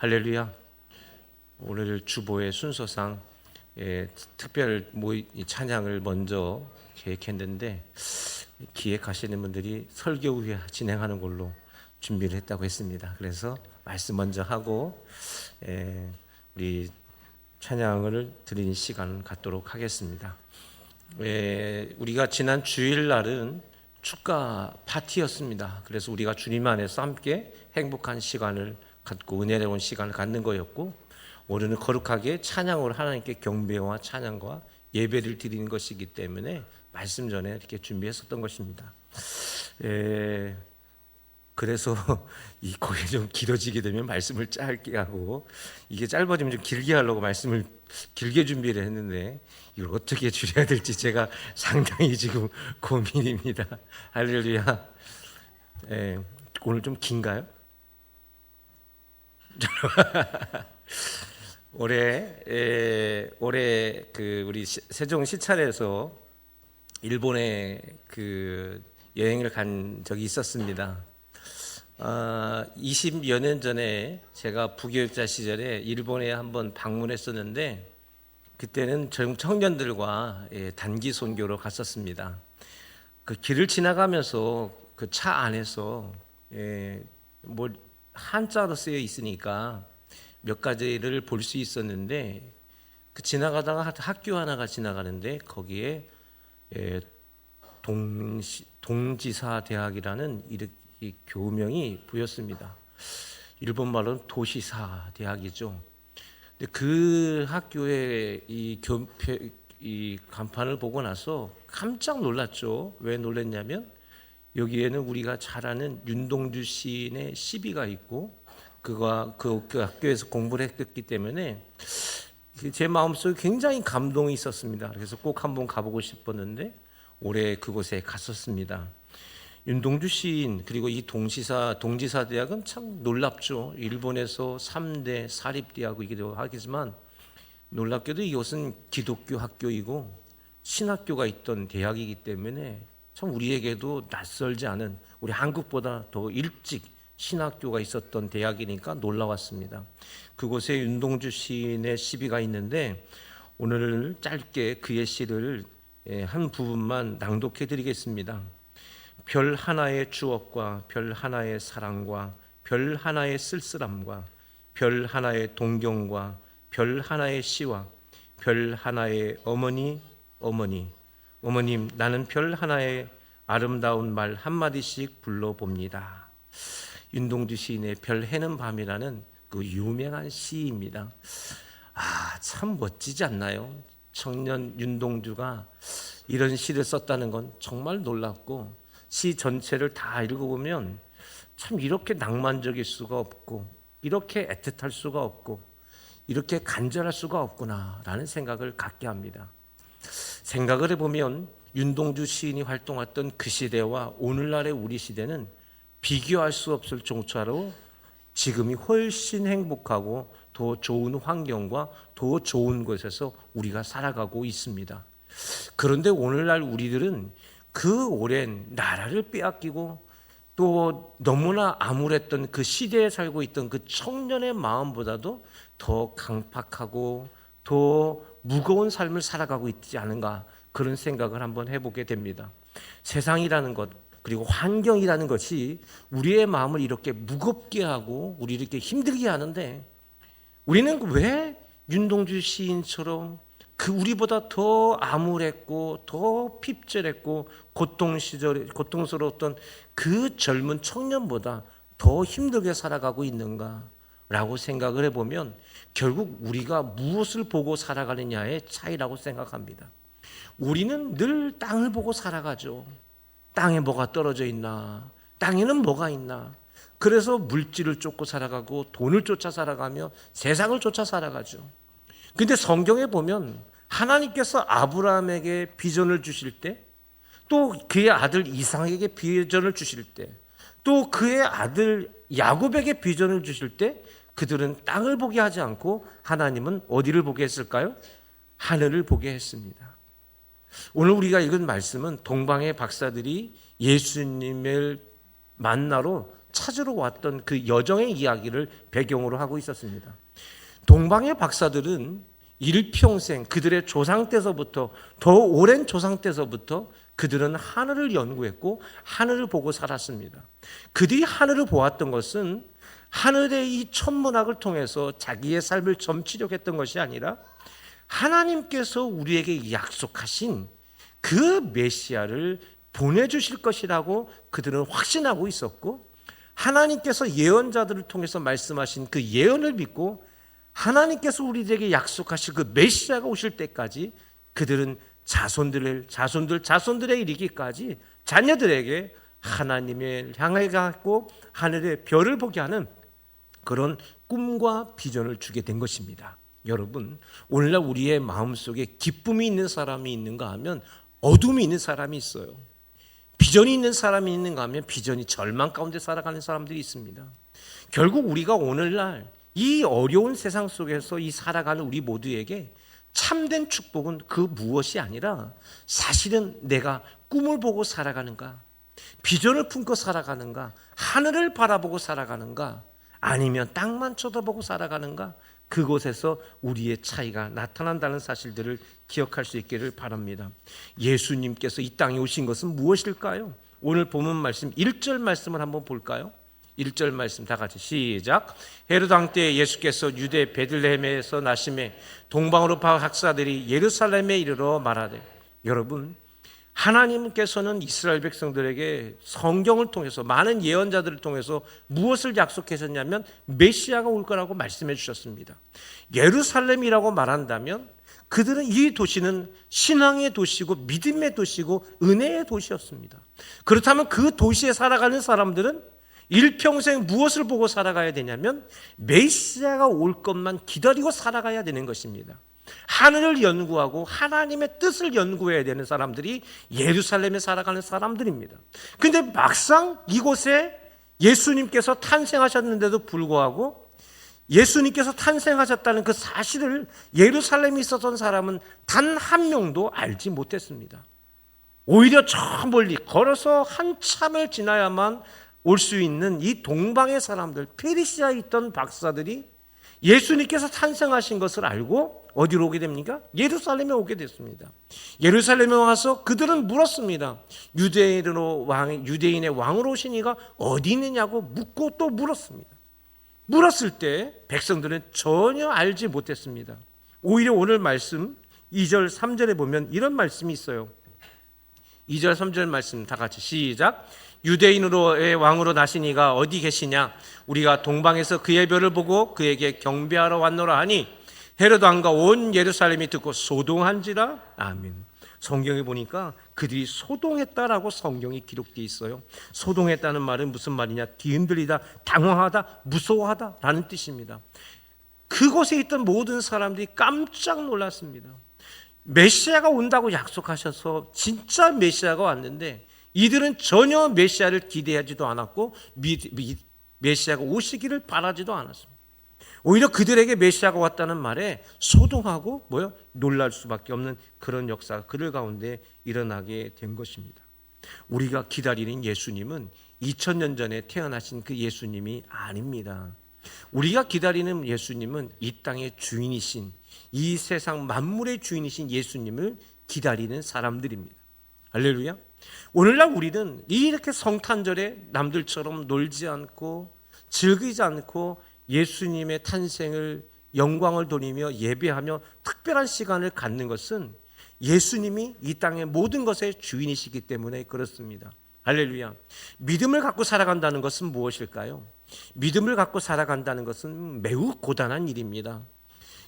할렐루야. 오늘 주보의 순서상 특별 찬양을 먼저 계획했는데 기획하시는 분들이 설교 후에 진행하는 걸로 준비를 했다고 했습니다. 그래서 말씀 먼저 하고 우리 찬양을 드리는 시간을 갖도록 하겠습니다. 우리가 지난 주일날은 축가 파티였습니다. 그래서 우리가 주님 안에서 함께 행복한 시간을 갖고 은혜로운 시간을 갖는 거였고, 오늘은 거룩하게 찬양으로 하나님께 경배와 찬양과 예배를 드리는 것이기 때문에 말씀 전에 이렇게 준비했었던 것입니다. 그래서 이 거에 좀 길어지게 되면 말씀을 짧게 하고, 이게 짧아지면 좀 길게 하려고 말씀을 길게 준비를 했는데 이걸 어떻게 줄여야 될지 제가 상당히 지금 고민입니다. 할렐루야. 오늘 좀 긴가요? 올해 우리 세종 시찰에서 일본에 여행을 간 적이 있었습니다. 20여 년 전에 제가 부교육자 시절에 일본에 한번 방문했었는데, 그때는 청년들과 단기 선교로 갔었습니다. 그 길을 지나가면서 그 차 안에서 한자로 쓰여 있으니까 몇 가지를 볼 수 있었는데, 그 지나가다가 학교 하나가 지나가는데 거기에 동지사 대학이라는 이 교명이 보였습니다. 일본 말로는 도시사 대학이죠. 근데 그 학교의 이 간판을 보고 나서 깜짝 놀랐죠. 왜 놀랐냐면 여기에는 우리가 잘 아는 윤동주 시인의 시비가 있고, 그 학교에서 공부를 했기 때문에 제 마음속에 굉장히 감동이 있었습니다. 그래서 꼭 한번 가보고 싶었는데 올해 그곳에 갔었습니다. 윤동주 시인, 그리고 이 동지사 대학은 참 놀랍죠. 일본에서 3대 사립대학이기도 하겠지만 놀랍게도 이것은 기독교 학교이고 신학교가 있던 대학이기 때문에 참 우리에게도 낯설지 않은, 우리 한국보다 더 일찍 신학교가 있었던 대학이니까 놀라웠습니다. 그곳에 윤동주 시인의 시비가 있는데 오늘 짧게 그의 시를 한 부분만 낭독해 드리겠습니다. 별 하나의 추억과 별 하나의 사랑과 별 하나의 쓸쓸함과 별 하나의 동경과 별 하나의 시와 별 하나의 어머님, 나는 별 하나의 아름다운 말 한마디씩 불러봅니다. 윤동주 시인의 별 해는 밤이라는 그 유명한 시입니다. 참 멋지지 않나요? 청년 윤동주가 이런 시를 썼다는 건 정말 놀랍고, 시 전체를 다 읽어보면 참 이렇게 낭만적일 수가 없고, 이렇게 애틋할 수가 없고, 이렇게 간절할 수가 없구나라는 생각을 갖게 합니다. 생각을 해보면 윤동주 시인이 활동했던 그 시대와 오늘날의 우리 시대는 비교할 수 없을 정도로 지금이 훨씬 행복하고 더 좋은 환경과 더 좋은 곳에서 우리가 살아가고 있습니다. 그런데 오늘날 우리들은 그 오랜 나라를 빼앗기고 또 너무나 암울했던 그 시대에 살고 있던 그 청년의 마음보다도 더 강팍하고 더 무거운 삶을 살아가고 있지 않은가, 그런 생각을 한번 해보게 됩니다. 세상이라는 것, 그리고 환경이라는 것이 우리의 마음을 이렇게 무겁게 하고 우리를 이렇게 힘들게 하는데, 우리는 왜 윤동주 시인처럼 그 우리보다 더 암울했고 더 핍절했고 고통스러웠던 그 젊은 청년보다 더 힘들게 살아가고 있는가라고 생각을 해보면 결국 우리가 무엇을 보고 살아가느냐의 차이라고 생각합니다. 우리는 늘 땅을 보고 살아가죠. 땅에 뭐가 떨어져 있나, 땅에는 뭐가 있나. 그래서 물질을 쫓고 살아가고 돈을 쫓아 살아가며 세상을 쫓아 살아가죠. 근데 성경에 보면 하나님께서 아브라함에게 비전을 주실 때, 또 그의 아들 이삭에게 비전을 주실 때, 또 그의 아들 야곱에게 비전을 주실 때 그들은 땅을 보게 하지 않고 하나님은 어디를 보게 했을까요? 하늘을 보게 했습니다. 오늘 우리가 읽은 말씀은 동방의 박사들이 예수님을 만나러 찾으러 왔던 그 여정의 이야기를 배경으로 하고 있었습니다. 동방의 박사들은 일평생 그들의 조상 때서부터, 더 오랜 조상 때서부터 그들은 하늘을 연구했고 하늘을 보고 살았습니다. 그들이 하늘을 보았던 것은 하늘의 이 천문학을 통해서 자기의 삶을 점치려고 했던 것이 아니라 하나님께서 우리에게 약속하신 그 메시아를 보내주실 것이라고 그들은 확신하고 있었고, 하나님께서 예언자들을 통해서 말씀하신 그 예언을 믿고 하나님께서 우리에게 약속하신 그 메시아가 오실 때까지 그들은 자손들에 이르기까지 자녀들에게 하나님을 향해 가고 하늘의 별을 보게 하는 그런 꿈과 비전을 주게 된 것입니다. 여러분, 오늘날 우리의 마음속에 기쁨이 있는 사람이 있는가 하면 어둠이 있는 사람이 있어요. 비전이 있는 사람이 있는가 하면 비전이 절망 가운데 살아가는 사람들이 있습니다. 결국 우리가 오늘날 이 어려운 세상 속에서 이 살아가는 우리 모두에게 참된 축복은 그 무엇이 아니라 사실은 내가 꿈을 보고 살아가는가, 비전을 품고 살아가는가, 하늘을 바라보고 살아가는가, 아니면 땅만 쳐다보고 살아가는가, 그곳에서 우리의 차이가 나타난다는 사실들을 기억할 수 있기를 바랍니다. 예수님께서 이 땅에 오신 것은 무엇일까요? 오늘 본문 말씀 1절 말씀을 한번 볼까요? 1절 말씀 다 같이 시작. 헤로드 왕 때 예수께서 유대 베들레헴에서 나심에 동방으로 박사들이 예루살렘에 이르러 말하되. 여러분, 하나님께서는 이스라엘 백성들에게 성경을 통해서 많은 예언자들을 통해서 무엇을 약속하셨냐면 메시아가 올 거라고 말씀해 주셨습니다. 예루살렘이라고 말한다면 그들은 이 도시는 신앙의 도시고 믿음의 도시고 은혜의 도시였습니다. 그렇다면 그 도시에 살아가는 사람들은 일평생 무엇을 보고 살아가야 되냐면 메시아가 올 것만 기다리고 살아가야 되는 것입니다. 하늘을 연구하고 하나님의 뜻을 연구해야 되는 사람들이 예루살렘에 살아가는 사람들입니다. 그런데 막상 이곳에 예수님께서 탄생하셨는데도 불구하고 예수님께서 탄생하셨다는 그 사실을 예루살렘에 있었던 사람은 단 한 명도 알지 못했습니다. 오히려 저 멀리 걸어서 한참을 지나야만 올 수 있는 이 동방의 사람들, 페르시아에 있던 박사들이 예수님께서 탄생하신 것을 알고 어디로 오게 됩니까? 예루살렘에 오게 됐습니다. 예루살렘에 와서 그들은 물었습니다. 유대인의 왕으로 오신 이가 어디 있느냐고 묻고 또 물었습니다. 물었을 때 백성들은 전혀 알지 못했습니다. 오히려 오늘 말씀 2절 3절에 보면 이런 말씀이 있어요. 2절 3절 말씀 다 같이 시작. 유대인으로의 왕으로 나신 이가 어디 계시냐? 우리가 동방에서 그의 별을 보고 그에게 경배하러 왔노라 하니 헤로드 왕과 온 예루살렘이 듣고 소동한지라. 아멘. 성경에 보니까 그들이 소동했다라고 성경이 기록되어 있어요. 소동했다는 말은 무슨 말이냐? 뒤흔들리다, 당황하다, 무서워하다라는 뜻입니다. 그곳에 있던 모든 사람들이 깜짝 놀랐습니다. 메시아가 온다고 약속하셔서 진짜 메시아가 왔는데 이들은 전혀 메시아를 기대하지도 않았고 메시아가 오시기를 바라지도 않았습니다. 오히려 그들에게 메시아가 왔다는 말에 소동하고 놀랄 수밖에 없는 그런 역사가 그들 가운데 일어나게 된 것입니다. 우리가 기다리는 예수님은 2000년 전에 태어나신 그 예수님이 아닙니다. 우리가 기다리는 예수님은 이 땅의 주인이신, 이 세상 만물의 주인이신 예수님을 기다리는 사람들입니다. 할렐루야. 오늘날 우리는 이렇게 성탄절에 남들처럼 놀지 않고 즐기지 않고 예수님의 탄생을 영광을 돌리며 예배하며 특별한 시간을 갖는 것은 예수님이 이 땅의 모든 것의 주인이시기 때문에 그렇습니다. 할렐루야. 믿음을 갖고 살아간다는 것은 무엇일까요? 믿음을 갖고 살아간다는 것은 매우 고단한 일입니다.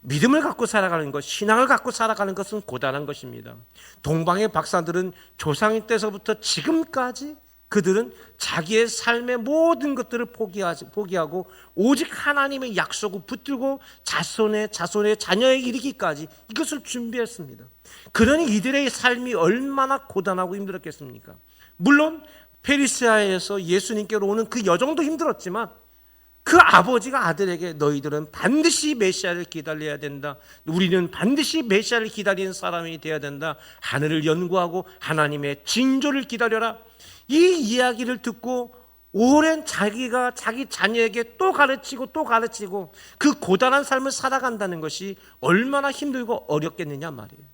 믿음을 갖고 살아가는 것, 신앙을 갖고 살아가는 것은 고단한 것입니다. 동방의 박사들은 조상 때서부터 지금까지 그들은 자기의 삶의 모든 것들을 포기하고 오직 하나님의 약속을 붙들고 자손의 자녀에 이르기까지 이것을 준비했습니다. 그러니 이들의 삶이 얼마나 고단하고 힘들었겠습니까? 물론 페르시아에서 예수님께로 오는 그 여정도 힘들었지만 그 아버지가 아들에게 너희들은 반드시 메시아를 기다려야 된다. 우리는 반드시 메시아를 기다리는 사람이 되어야 된다. 하늘을 연구하고 하나님의 징조를 기다려라. 이 이야기를 듣고 오랜 자기가 자기 자녀에게 또 가르치고 또 가르치고 그 고단한 삶을 살아간다는 것이 얼마나 힘들고 어렵겠느냐 말이에요.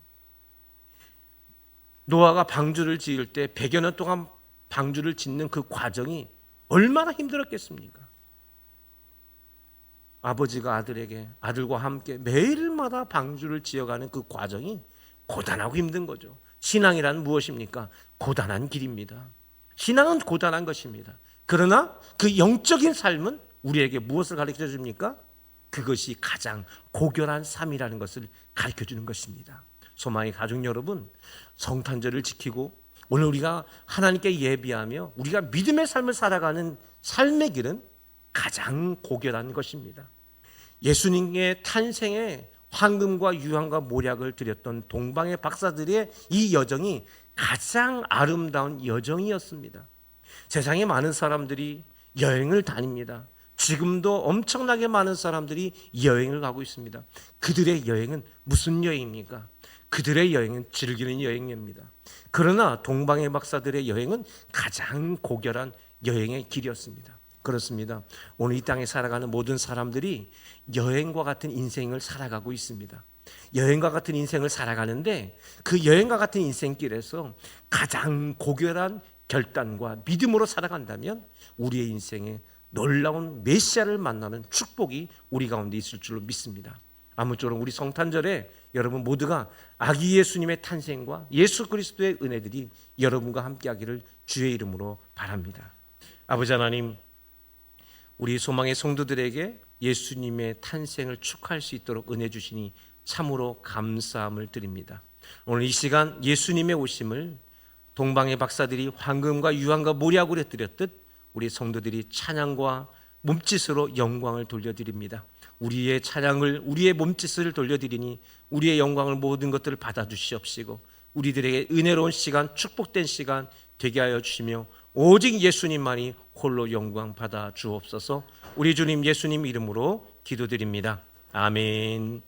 노아가 방주를 지을 때 100여 년 동안 방주를 짓는 그 과정이 얼마나 힘들었겠습니까? 아버지가 아들에게 아들과 함께 매일마다 방주를 지어가는 그 과정이 고단하고 힘든 거죠. 신앙이란 무엇입니까? 고단한 길입니다. 신앙은 고단한 것입니다. 그러나 그 영적인 삶은 우리에게 무엇을 가르쳐 줍니까? 그것이 가장 고결한 삶이라는 것을 가르쳐 주는 것입니다. 소망의 가족 여러분, 성탄절을 지키고 오늘 우리가 하나님께 예비하며 우리가 믿음의 삶을 살아가는 삶의 길은 가장 고결한 것입니다. 예수님의 탄생에 황금과 유황과 모략을 드렸던 동방의 박사들의 이 여정이 가장 아름다운 여정이었습니다. 세상에 많은 사람들이 여행을 다닙니다. 지금도 엄청나게 많은 사람들이 여행을 가고 있습니다. 그들의 여행은 무슨 여행입니까? 그들의 여행은 즐기는 여행입니다. 그러나 동방의 박사들의 여행은 가장 고결한 여행의 길이었습니다. 그렇습니다. 오늘 이 땅에 살아가는 모든 사람들이 여행과 같은 인생을 살아가고 있습니다. 여행과 같은 인생을 살아가는데 그 여행과 같은 인생길에서 가장 고결한 결단과 믿음으로 살아간다면 우리의 인생에 놀라운 메시아를 만나는 축복이 우리 가운데 있을 줄로 믿습니다. 아무쪼록 우리 성탄절에 여러분 모두가 아기 예수님의 탄생과 예수 그리스도의 은혜들이 여러분과 함께하기를 주의 이름으로 바랍니다. 아버지 하나님, 우리 소망의 성도들에게 예수님의 탄생을 축하할 수 있도록 은혜 주시니 참으로 감사함을 드립니다. 오늘 이 시간 예수님의 오심을 동방의 박사들이 황금과 유황과 모략으로 드렸듯 우리 성도들이 찬양과 몸짓으로 영광을 돌려드립니다. 우리의 찬양을, 우리의 몸짓을 돌려드리니 우리의 영광을 모든 것들을 받아주시옵시고 우리들에게 은혜로운 시간, 축복된 시간 되게 하여 주시며 오직 예수님만이 홀로 영광 받아 주옵소서. 우리 주님 예수님 이름으로 기도드립니다. 아멘.